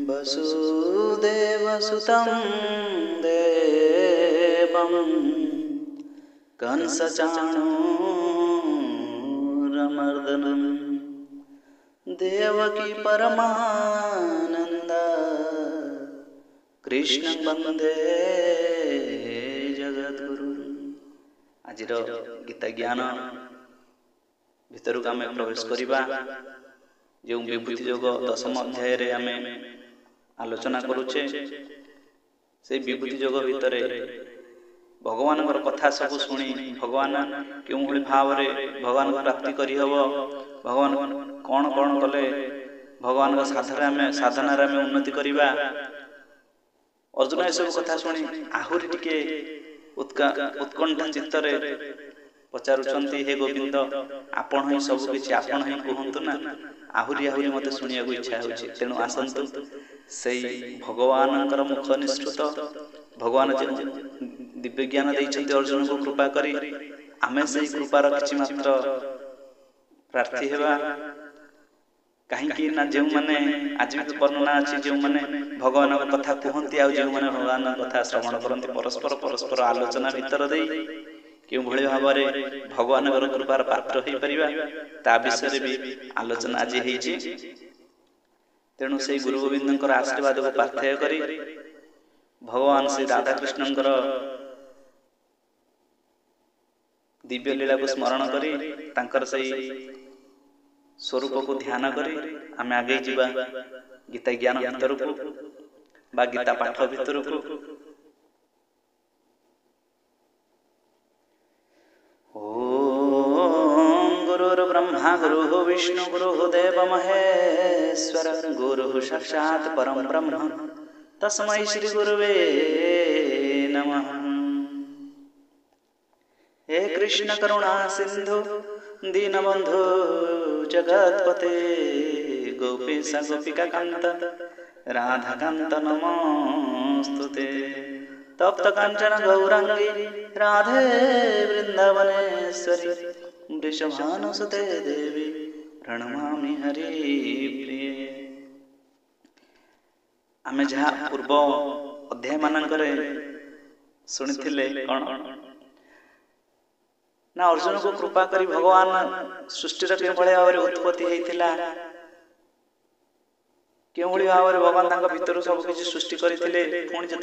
वसुदेवसुतं देवं कंसचाणूरमर्दनं देवकी परमानंद कृष्ण वंदे जगद्गुरु। आज गीता ज्ञान भितर को आम प्रवेश करवा जो विभूति योग दशम अध्याय आम आलोचना करुचे से विभूति योग भितर भगवान कथा सब शुणी भगवान क्यों भाव भगवान को प्राप्ति करहब, भगवान कौन कौन कले भगवान साधना उन्नति करवा। अर्जुन ये सब कथा शुणी आहुरी टिके उत्कंठा चित्तर पचारुचंती, हे गोविंद आपण ही सब किछि आपण ही कहंतु ना, आहुरी आहुरी मते सुनिया को इच्छा होछि। तेणु आसंतु सेई भगवानकर मुख निष्ठुत भगवान जे दिव्य ज्ञान दैछन्ति अर्जुन को कृपा करी आमे सेई कृपार किछि मात्र प्रार्थी हेबा। कहीं ना जो मैंने आज भी वर्णना अच्छी जो मैंने भगवान कथा कहती आ जो मैंने भगवान कथा श्रवण करती परस्पर परस्पर आलोचना भितर दे क्यों भली भाव में भगवान कृपार पात्र हो पारिबा ता विषय भी आलोचना आज होइछि। तेणु से गुरु गोविंद आशीर्वाद को पार्थेय करी भगवान श्री राधा कृष्णंकर दिव्य लीला को स्मरण करी तांकर सही स्वरूप को ध्यान करी आम आगे जीवा गीता ज्ञान भीतर को बा गीता पाठ भीतर को। ओम गुरुर्ब्रह्मा गुरुः विष्णु गुरुः देव महेश्वर गुरुः साक्षात् परम ब्रह्म तस्मै श्री गुरुवे नमः। हे कृष्ण करुणा सिंधु दीनबंधु जगत्पते गोपीश गोपिका कांत राधा कांत नमोस्तुते। तप्त कांचन गौरांगी राधे वृंदावनेश्वरी वृषभानुसुते देवी प्रणमामि हरिप्रिये। आमे जहाँ पूर्व अध्याय मानकरे सुनिथिले कौन ना अर्जुन को कृपा करी भगवान सृष्टि के भाव में उत्पत्ति होता क्यों भाव में भगवान भीतर सब किसी सृष्टि करते पुणी जो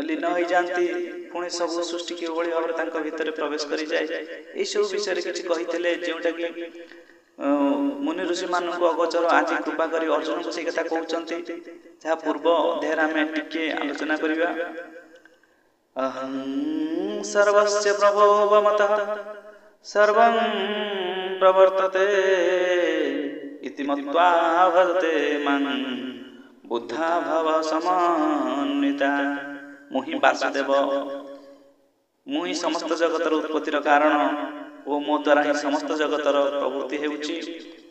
लीन हो जाती पुणी सब सृष्टि क्यों भाव में भीतर प्रवेश कर जाए ये सब विषय किसी कही जोटा कि मुनि ऋषि मान अगोचर आज कृपा करी अर्जुन को कथा कहते जहाँ पूर्व अध्याय आम टिके आलोचना करवा। अहं सर्वस्य प्रभो मतः सर्वं प्रवर्तते इति मत्वा भजते मां बुद्धा भव समन्विता। मुहि वासुदेव मुहि समस्त जगतर उत्पत्तिर कारण ओ मो द्वारा ही समस्त जगतर प्रवृत्ति हेउछि।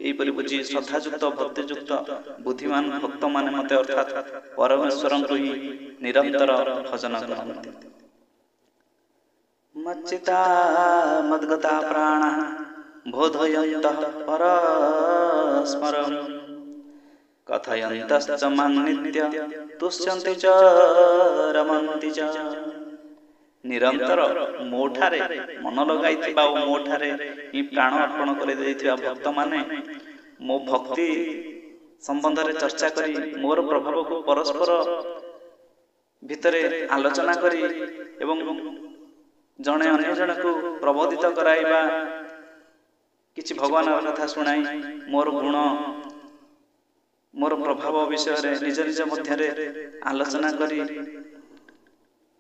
एहिपरि बुझी श्रद्धायुक्त भक्तियुक्त बुद्धिमान भक्त माने मते अर्थात परमेश्वरं को ही निरंतर भजन करन्ति। मच्चिता मद्गता प्राणा बोधयन्तः परस्परं कथयन्तश्च मां नित्य तुष्यन्ति च रमन्ति च। निरंतर मोठारे मन लगाई मोठारे ही प्राण अर्पण कर भक्त माने मो भक्ति संबंध में चर्चा करी मोर प्रभाव को परस्पर भितरे आलोचना करी एवं जड़े अन्य जन को प्रबोधित कराइबा किछि भगवान कथा शुणाई मोर गुण मोर प्रभाव विषय निज निज मध्य आलोचना करी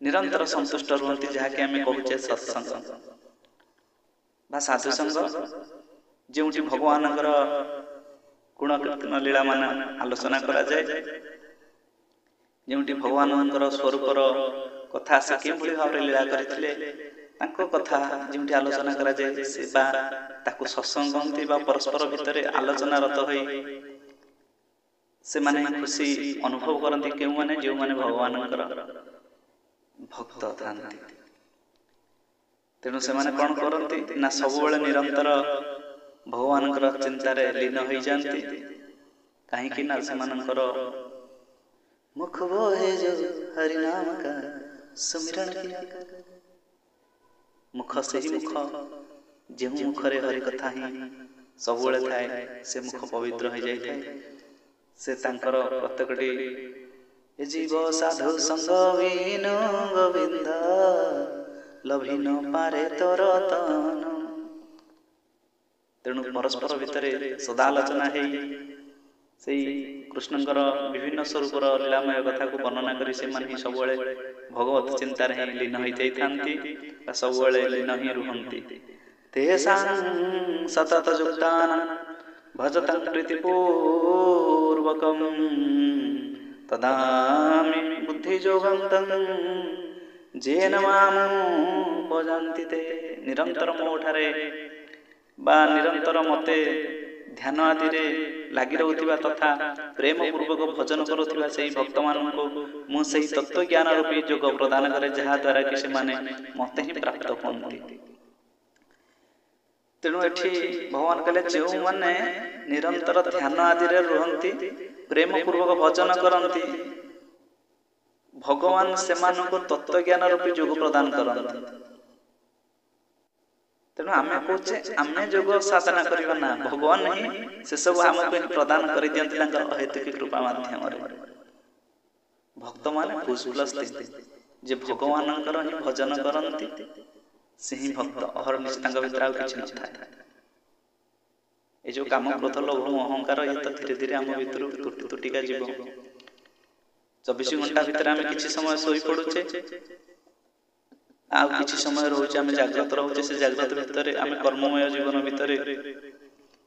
निरंतर संतुष्ट रुहंती जहाँकि आम कहूचे सत्संग बा साधु संग जोटी भगवान गुण कीर्तन लीला मान आलोचना करा जाए जोटी भगवान स्वरूपर कथा से कि भाव में लीला करथिले कथा जोटी आलोचना करा जाए से बा ताकु सत्संग कहती बा परस्पर भितर आलोचना रत होई से माने खुशी अनुभव करती क्यों माने जो माने भगवान भक्त था। तेणु से माने कौन करती ना सब निरंतर भगवान चिंतार लीन हो जाती କାହିଁକି ନା ସେମାନଙ୍କର मुख बोहे जो हरि नाम का सुमिरन किया मुख से ही मुख जो मुखरे हरि कथा ही सबुले थाए से मुख पवित्र हो जाए से तांकर प्रत्येकटी जीव साधु संग विनु गोविंद लभी न पारे तोर तन तेणु परस्पर भितर सदालोचना है से कृष्णंकर विभिन्न स्वरूपर लीलामय कथा को वर्णना करी से माने सबुले भगवत चिंतार ही लीन हो जाइथांती सबुले लीन ही रुहंती तेषां सतत युक्तान भजतं प्रीतिपूर्वकं तदामि बुद्धियोगं तं जेन मां भजन्ति ते निरंतर मोठारे बा निरंतर मते ध्यान आदि रे लागि रहउथिबा तथा प्रेम पूर्वक भजन करुथिबा सेही भक्त माननको मु सेही तत्व ज्ञान रूपी जोग प्रदान करे जहा द्वारा कि से माने मते ही प्राप्त होंती तेणु एठी भगवान कहले जो माने निरंतर ध्यान आदि रे रहंती प्रेम पूर्वक भजन करंती भगवान सेमानको तत्व ज्ञान रूपी जोग प्रदान करंती तेणु आमे कहचे आमे जोग साधना करिबा ना भगवान ही से सब हमको प्रदान करि दियंती तांकर अहेतुकी कृपा माध्यम रे भक्त माने खुशुलस जे भगवानंकर ही भजन करंती से ही भक्त अहर निष्ठांग भितर आ किछ न थाए ए जो काम क्रोध लोभ अहंकार ये तो धीरे धीरे हम भितर टूटी टूटी का जीव 24 घंटा भितर आमे किछ समय सोई पडुचे आ किछि समय रहउचे आमे जागृत रहउचे से जागृत भितर आमे कर्ममय जीवन भितर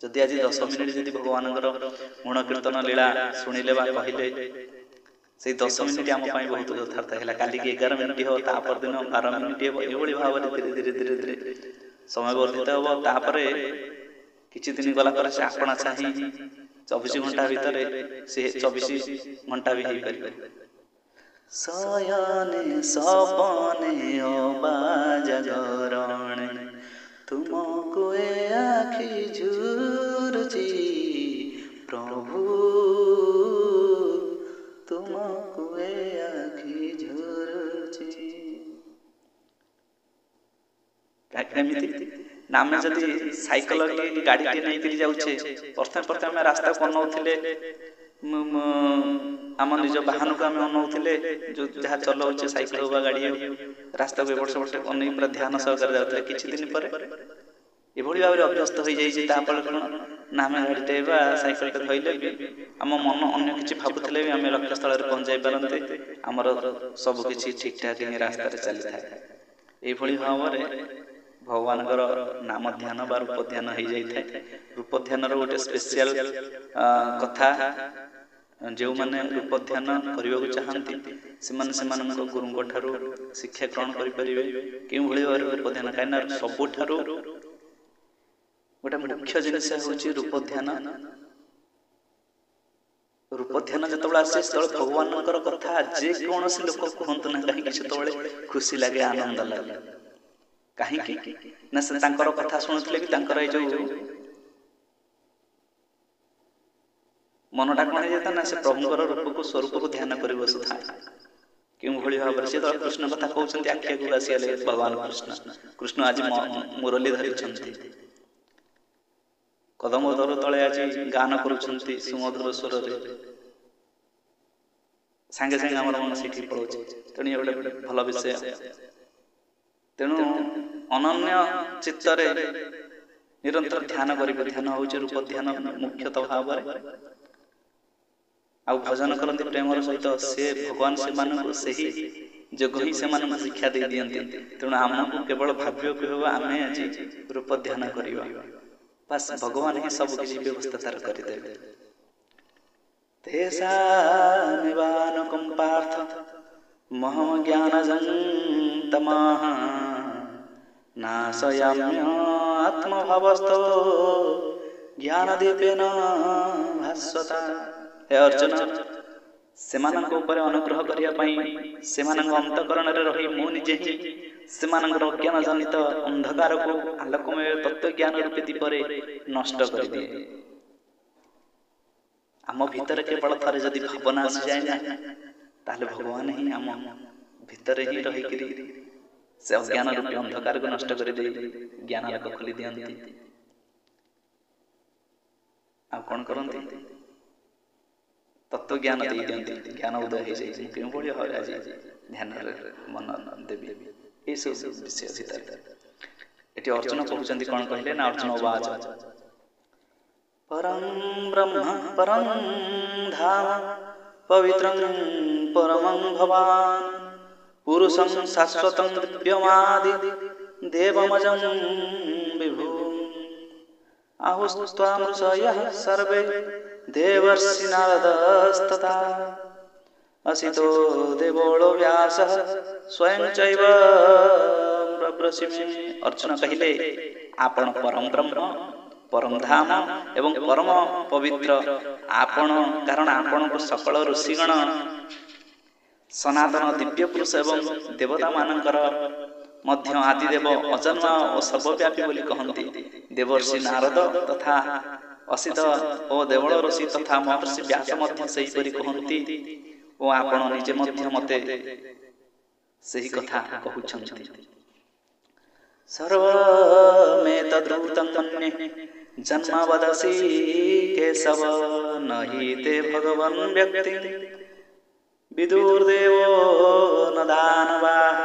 जदि आज 10 मिनिट जदि भगवानकर गुण कीर्तन लीला सुनिले बा कहिले से 10 मिनिट आम पाई बहुत यथार्थ हैला काली के 11 मिनिट हो ता पर दिन 12 मिनिट हो एवली भाव धीरे धीरे धीरे धीरे समय वर्धित हो तापरे किछि दिन गला पर से आपना चाहि 24 घंटा भितर से 24 घंटा भी हेई परिबे सयने सपने ओबा जागरणे तुमको ए आखि झुरुची प्रभु तुमको ए आखि झुरुची काकमिति नामे जदि साइकिल की गाड़ी के नहीं करी जाउछे प्रथम प्रथम हम रास्ता बनौथिले आम निज वाहन को आम अनौथिले जो जहाँ चलाउछे साइकिल बा गाड़ी रास्ता को वर्ष वर्ष अनेक पूरा ध्यान सहकार जाउथिले किछि दिन पर एभली भाव अभ्यस्त हो जाइए तापर ना आम गाड़ीटे बा साइकेल धरले भी आम मन अन्य किसी भावुले भी आम लक्ष्य स्थल पहुँच जाई पारते आमर सब किसी ठीक ठाक रास्ता चली था यही भाव में भगवान नाम ध्यान बा रूप ध्यान हो जाए रूप ध्यान गोटे स्पेशल कथा जो मैंने रूप ध्यान करने को चाहती से गुरु ठारू शिक्षा ग्रहण करें क्यों रूप ध्यान कहीं सबुठ गोटे मुख्य जिनस हूँ रूप ध्यान जो आसे से भगवान कथा जेकोसी लोक कहतु ना कहीं से खुशी लगे आनंद लगे कहीं ना से कथा शुणुले भी जो मनटा कौन जाता ना से प्रभुंर रूप को स्वरूप को ध्यान कर बसुता क्यों भाव से कृष्ण कथा कहते आखि आगे आसिगले भगवान कृष्ण आज मुरली धरी कदम दर तले आज गान करुँच सुमधुर स्वर सांगे सांगे आम मन से पड़ोचे तेणु ये गोटे भल विषय तेणु अनन्य चित्तरे निरंतर ध्यान करेंगे ध्यान हूँ रूप ध्यान मुख्यतः भाव आ भजन करते प्रेमर सहित से भगवान से जोग ही से शिक्षा दे दियंती तेणु आमको केवल भाव्य कह आम आज रूप ध्यान करवा बस भगवान ही सब किसी व्यवस्था तार करदे तेषामिवानुकं पार्थ महम ज्ञानजं तमः नाशयाम्य आत्मभावस्थो ज्ञानदीपेन भास्वता। हे अर्जुन सेमानक ऊपर अनुग्रह करिया पई सेमानक अंतकरण रे रही मु निजे ही सेमानकर अज्ञान जनित अंधकार को आलोकमय तत्व ज्ञान रूपी दीप रे नष्ट कर दिए। आम ଆମ ଭିତରେ କେବଳ ଥରେ ଯଦି ଭାବନା ଆସିଯାଏ ନା, ତାହେଲେ ଭଗବାନ ହିଁ ଆମ ଭିତରେ ହିଁ ରହିକିରି ସେ ଅଜ୍ଞାନ ରୂପୀ ଅନ୍ଧକାରକୁ ନଷ୍ଟ କରିଦେଇ ଜ୍ଞାନ ଲୋକ ଖୋଲି ଦିଅନ୍ତି। ଆଉ କଣ କରନ୍ତି? ତତ୍ଵ ଜ୍ଞାନ ଦେଇ ଦିଅନ୍ତି। ଜ୍ଞାନ ଉଦୟ ହେଇଯାଏ। ମୁଁ କେଉଁଭଳି ଭାବରେ ଆଜି ଧ୍ୟାନରେ ମନ ଦେବି, ଏସବୁ ବିଷୟ ଭିତରେ ଏଠି ଅର୍ଜୁନ କହୁଛନ୍ତି କଣ କହିଲେ ନା, ଅର୍ଜୁନ ଉବାଚ ପରଂ ବ୍ରହ୍ମ ପରଂ ଧାମ ପବିତ୍ରଂ ପରମଂ ଭବାନ ପୁରୁଷଂ ଶାଶ୍ୱତଂ ଦିବ୍ୟମାଦି ଦେବମଜଂ ବିଭୁ ଆହୁସ୍ତ୍ୱାମୃଷୟଃ ସର୍ବେ ଦେବର୍ଷି ନାରଦस्तथा असितो देवोलो व्यासः स्वयं चैव ब्रब्रसि मे। अर्जुन कहिले आपण परम ब्रह्म, परम धाम एवं परम पवित्र आपण, कारण आपण को सकल ऋषिगण सनातन दिव्य पुरुष एवं देवता मानकर मध्य आदिदेव अजन्मा और सर्वव्यापी बोली कहती। देवर्षि नारद तथा असित ओ देवल ऋषि तथा महर्षि व्यास मध्य सेहीपरि कहती ओ आपण निजे मध्य मते सही कथा कहउछन्ति। सर्वमेतद्रूतं मन्ये जन्मावदसि केशव नहि ते भगवन् व्यक्ति विदुर्देवो न दानवाः।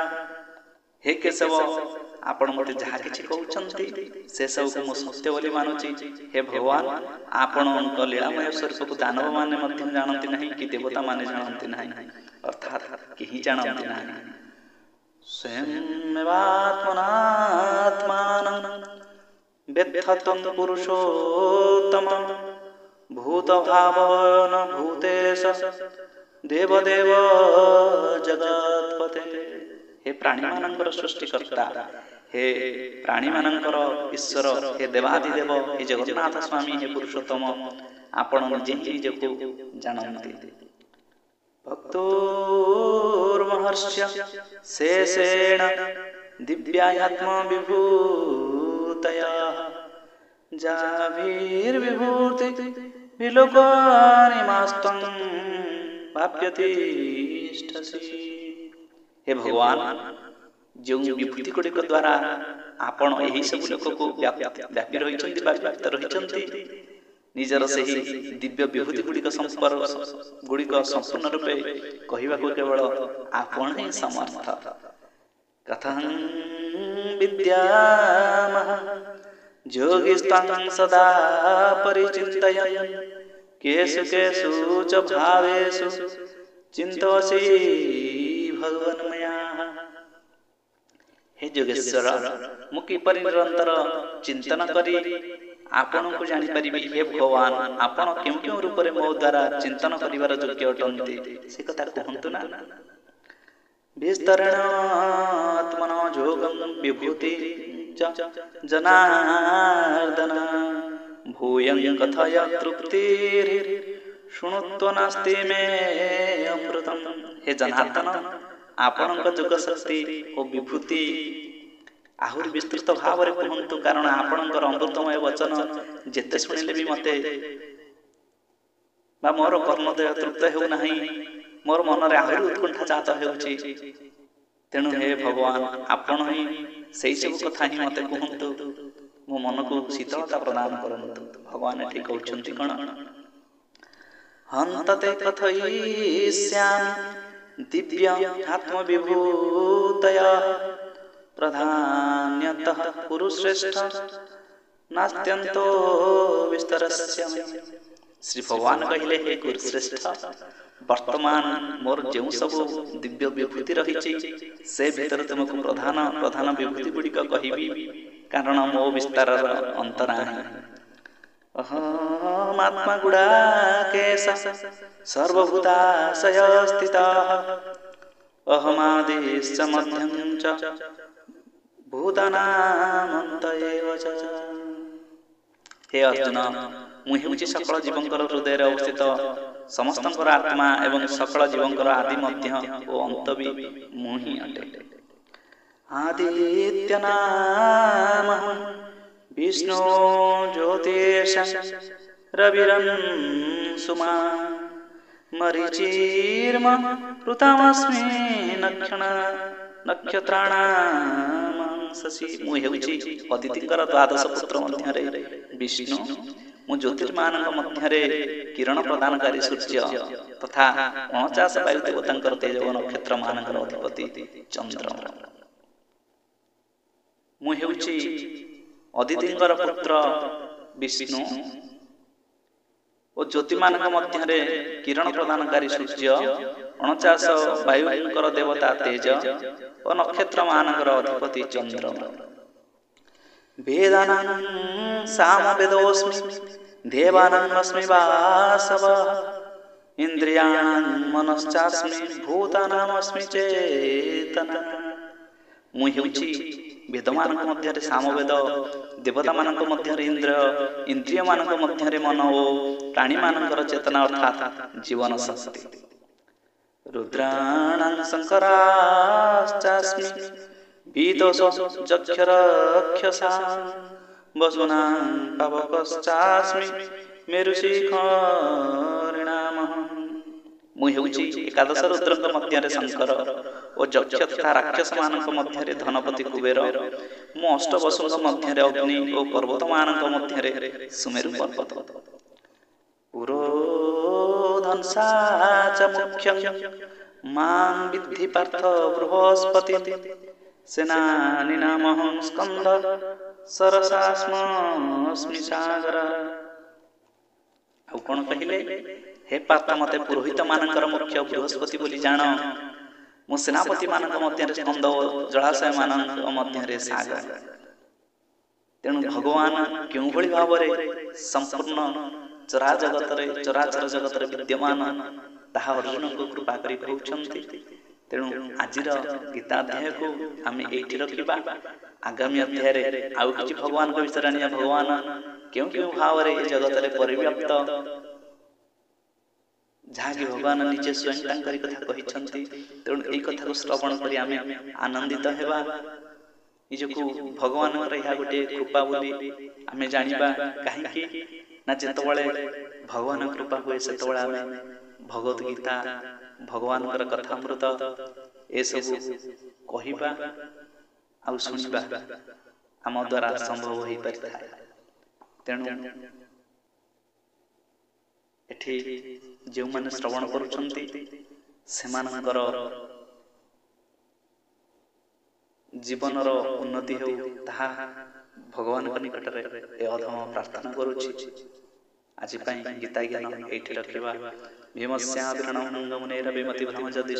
हे केशव, आपण मते जहा किछि कहउछन्ति से सब को मो सत्य बोली मानुछि। हे भगवान, आपणक लीलामय स्वरूप को दानव माने मध्य जानन्ति नहीं कि देवता माने जानन्ति नहीं, अर्थात केही जानन्ति नहीं। स्वयमेवात्मनात्मानं वेत्थतं पुरुषोत्तम भूतभावन भूतेश देवदेव जगत्पते। हे प्राणी मानकर सृष्टिकर्ता, हे प्राणी मानकर ईश्वर, हे देवादिदेव, हे जगन्नाथ स्वामी, हे पुरुषोत्तम, आपण निजे निजको जानन्ति। भक्तोर्महर्ष्य शेषेण दिव्यात्म विभूतया जाभिर्विभूति विलोकानिमास्तं वाप्यतिष्ठसि। हे भगवान, जो विभूति गुड़िक द्वारा आपण यही सब लोक को व्यापी रही व्याप्त रही निजर सही दिव्य विभूति गुड़िक संपर्क गुड़िक संपूर्ण रूपे कहवा केवल आपण ही समर्थ। कथं विद्यामः योगिस्तं सदा परिचिन्तयन् केषु केषु च भावेषु चिन्तयसि भगवन्मया। हे जोगेश्वर, मु किपरि निरंतर चिंतन करी आपण को जानि परिबि। हे भगवान, आपण केउ केउ रूप रे मो द्वारा चिंतन करिवार योग्य अटन्ति से कथा कहंतु ना। विस्तरण आत्मनो जोगं विभूति च जनार्दन भूयं कथय तृप्तिर् शुणुत्व नास्ति मे अमृतम। हे जनार्दन, आपणक जोग शक्ति और विभूति आहुरी विस्तृत भाव में कहतु, कारण आपणकर अमृतमय वचन जेते शुणिले भी मते बा मोर कर्मदय तृप्त हेउ नाही, मोर मन रे आहुरी उत्कंठा जात हेउछि। तेणु हे भगवान, आपण ही सेही सब कथा ही मते कहतु, मो मन को शीतलता प्रदान करंतु। भगवान एठी कहउछन्ति कोन, हन्तते कथयिष्यामि दिव्य आत्म विभूतया प्रधान्यतः पुरुषश्रेष्ठ नास्त्यन्तो विस्तरस्य। श्री भगवान कहिले, हे गुरुश्रेष्ठ, वर्तमान मोर जो सब दिव्य विभूति रही से भीतर तुमको प्रधान प्रधान विभूति गुड़िक कहबी, कारण मो विस्तार अंत नाही। अहमात्मा गुडाकेश सर्वभूताशय स्थितः अहमादिश्च मध्यं च भूतानामन्त एव च। हे अर्जुन, मु हेउछि सकल जीवंकर हृदय अवस्थित समस्तंकर आत्मा एवं सकल जीवंकर आदि मध्य ओ अंत भी मु ही अटे। आदित्यनामहं विष्णु ज्योतिष रविरंसुमा मरीचिर्म ऋतामस्मि नक्षत्राणामंससि। ମୁଁ ହେଉଛି ଅଦିତିଙ୍କର ଦ୍ୱାଦଶ ପୁତ୍ର ମଧ୍ୟରେ ବିଷ୍ଣୁ। ମୁଁ ଜ୍ୟୋତିର୍ମାନଙ୍କ ମଧ୍ୟରେ କିରଣ ପ୍ରଦାନକାରୀ ସୂର୍ଯ୍ୟ ତଥା 49 ବାୟୁ ଦେବତାଙ୍କର ତେଜ ନକ୍ଷତ୍ର ମାନଙ୍କର ଅଧିପତି ଚନ୍ଦ୍ରମା। ମୁଁ ହେଉଛି ଅଦିତିଙ୍କର ପୁତ୍ର ବିଷ୍ଣୁ ଓ ଜ୍ୟୋତିର୍ମାନଙ୍କ ମଧ୍ୟରେ କିରଣ ପ୍ରଦାନକାରୀ ସୂର୍ଯ୍ୟ, 49 ବାୟୁଙ୍କର ଦେବତା ତେଜ ଓ ନକ୍ଷତ୍ର ମାନଙ୍କର ଅଧିପତି ଚନ୍ଦ୍ରମା। वेदानां सामवेदोऽस्मि देवानां अस्मि वासवः इन्द्रियाणां मनश्चास्मि भूतानामस्मि चेतना। ମୁଁ ହେଉଛି ବେଦମାନଙ୍କ ମଧ୍ୟରେ ସାମବେଦ, ଦେବତାମାନଙ୍କ ମଧ୍ୟରେ ଇନ୍ଦ୍ର, ଇନ୍ଦ୍ରିୟମାନଙ୍କ ମଧ୍ୟରେ ମନ ଓ ପ୍ରାଣୀମାନଙ୍କର ଚେତନା ଅର୍ଥାତ୍ ଜୀବନ ଶକ୍ତି। ରୁଦ୍ରାଣାଂ ଶଙ୍କରାଶ୍ଚାସ୍ମି ଯକ୍ଷରକ୍ଷସା ବସୁନାଂ ପାବକଶ୍ଚାସ୍ମି ମେରୁଶିଖରିଣାମଃ। ମୁଁ ହେଉଛି ଏକାଦଶ ରୁଦ୍ରଙ୍କ ମଧ୍ୟରେ ଶଙ୍କର ଓ ଯକ୍ଷ ତଥା ରାକ୍ଷସମାନଙ୍କ ମଧ୍ୟରେ ଧନପତି କୁବେର। ମୁଁ ଅଷ୍ଟବସୁଙ୍କ ମଧ୍ୟରେ ଅଗ୍ନି ଓ ପର୍ବତମାନଙ୍କ ମଧ୍ୟରେ ସୁମେରୁ ପର୍ବତ। ପୁରୋଧଂସା ଚ ମୁଖ୍ୟଂ ମାଂ ବିଦ୍ଧି ପାର୍ଥ ବୃହସ୍ପତି ସେନାନିନାମହଂ ସ୍କନ୍ଦ ସରସାସ୍ମସ୍ମି ସାଗର। ଆଉ କଣ କହିଲେ? ହେ ପାର୍ଥ, ମତେ ପୁରୋହିତ ମାନଙ୍କର ମୁଖ୍ୟ ବୃହସ୍ପତି ବୋଲି ଜାଣ। ମୁଁ ସେନାପତି ମାନଙ୍କ ମଧ୍ୟରେ ସ୍କନ୍ଦ ଓ ଜଳାଶୟ ମାନଙ୍କ ମଧ୍ୟରେ ସାଗର। ତେଣୁ ଭଗବାନ କେଉଁଭଳି ଭାବରେ ସମ୍ପୂର୍ଣ୍ଣ ଚରାଚର ଜଗତରେ ବିଦ୍ୟମାନ ତାହା ଅର୍ଜୁନଙ୍କୁ କୃପା କରି କହୁଛନ୍ତି। ତେଣୁ ଆଜିର ଗୀତାଧ୍ୟାୟକୁ ଆମେ ଏଇଠି ରଖିବା। ଆଗାମୀ ଅଧ୍ୟାୟରେ ଆଉ କିଛି ଭଗବାନଙ୍କ ବିଷୟରେ ଜାଣିବା। ଭଗବାନ କେଉଁ କେଉଁ ଭାବରେ ଏ ଜଗତରେ ପରିବ୍ୟାପ୍ତ, ଯାହାକି ଭଗବାନ ନିଜେ ସ୍ୱୟଂ ତାଙ୍କରି କଥା କହିଛନ୍ତି। ତେଣୁ ଏଇ କଥାକୁ ଶ୍ରବଣ କରି ଆମେ ଆନନ୍ଦିତ ହେବା। ନିଜକୁ ଭଗବାନଙ୍କର ଏହା ଗୋଟିଏ କୃପା ବୋଲି ଆମେ ଜାଣିବା। କାହିଁକି ନା ଯେତେବେଳେ ଭଗବାନ କୃପା ହୁଏ ସେତେବେଳେ ଆମେ ଭଗବତ ଗୀତା, ଭଗବାନଙ୍କର କଥାମୃତ ଏସବୁ କହିବା ଆଉ ଶୁଣିବା ଆମ ଦ୍ୱାରା ସମ୍ଭବ ହୋଇପାରିଥାଏ। ତେଣୁ ଏଠି ଯେଉଁମାନେ ଶ୍ରବଣ କରୁଛନ୍ତି ସେମାନଙ୍କର ଜୀବନର ଉନ୍ନତି ହେଉ, ତାହା ଭଗବାନଙ୍କ ନିକଟରେ ଏ ଅଧମ ପ୍ରାର୍ଥନା କରୁଛି। ଆଜି ପାଇଁ ଗୀତା ଜ୍ଞାନ ଏଇଠି ରଖିବା। ଭୀମସ୍ୟାଦୃଢ଼ଂ ମୁନେର ବିମତି ଭ୍ରମ ଯଦି